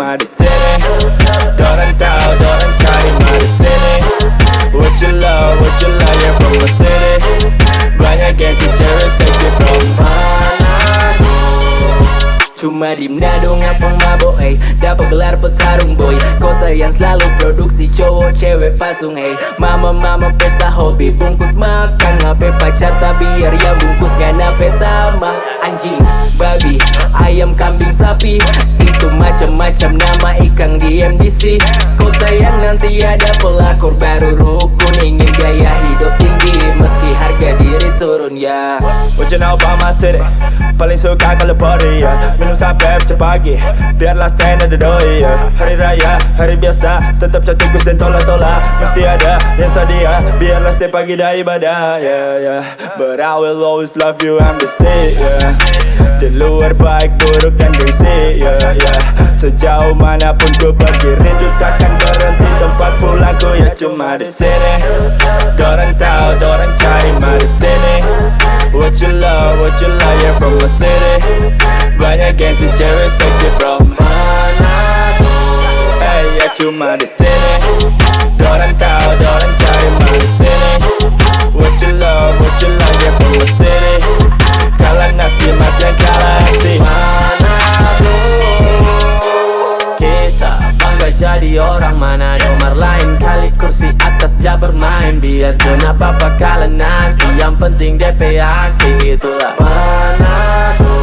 cuma di sini. Dorang tahu, dorang cari mah di sini. What you love, yeah from my city. Banyak gengsi cewek seksi from Manado. Cuma di Manado ngampang mabok, dapat gelar petarung boy. Kota yang selalu produksi cowok cewek pasung, Mama pesta hobi bungkus makan. Ngape pacar tak biar yang bungkus nganape tamang. Anjing, babi, ayam, kambing, sapi, itu macam-macam nama ikan di MDC. Kota yang nanti ada pelakor baru rukun. Ingin gaya hidup tinggi meski harga diri turun ya. What you know about my city? Paling suka kalau party ya. Minum sampai pecah pagi, biarlah stand at the door ya. Hari raya, hari biasa, tetap catukus dan tola-tola. Mesti ada yang sedia, biarlah setiap pagi dah ibadah yeah. But I will always love you, I'm the same yeah. Di luar baik, buruk dan gengsi yeah. Sejauh manapun ku pergi, rindu takkan berhenti. Tempat pulangku ya cuma di sini. Dorang tahu, dorang cari mah di sini. What you love, yeah from my city. Banyak gengsi cewek seksi from Manado. Ya cuma di sini. Dorang tahu, dorang cari mah di sini. What you love, yeah from my city. Kalah nasi yang kalah aksi. Manado. Kita bangga jadi orang Manado. Marlain kali kursi atas ja bermain. Biar zona apa kalah nasi. Yang penting DP aksi, itulah Manado.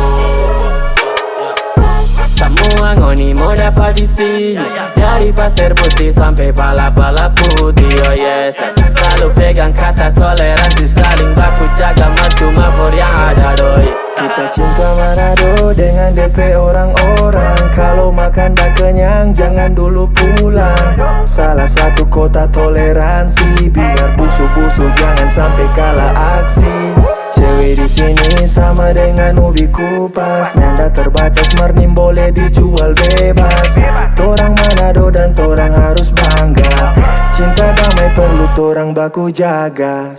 Semua ngoni mau dapat di sini. Dari pasir putih sampai pala-pala putih. Oh yes, selalu pegang kata toleransi, saling baku jaga cuma for yang ada doi. Kita cinta Manado dengan DP orang-orang. Kalau makan dah kenyang jangan dulu pulang. Salah satu kota toleransi, biar busuk-busuk jangan sampai kalah aksi. Cewek di sini sama dengan ubi kupas. Nyanda terbatas, mernim boleh dijual bebas. Torang Manado dan torang harus bangga. Cinta damai perlu torang baku jaga.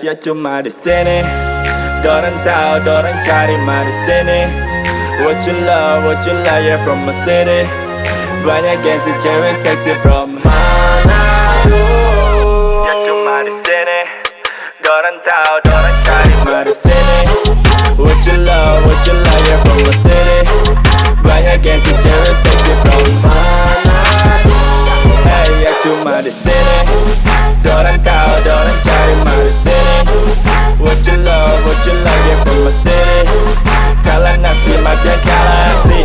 Ya cuma di sini. Dorang tahu, dorang cari mah di sini. What you love, yeah from my city. Banyak gengsi cewek seksi from Manado. Ya cuma di sini. Dorang tahu, dorang cari mah di sini. What you love, yeah from my city. Banyak gengsi cewek seksi from Manado. Ya cuma di sini. Dorang tahu, dorang cari mah di sini. What you love, yeah from my city. Kalah nasi yang kalah aksi.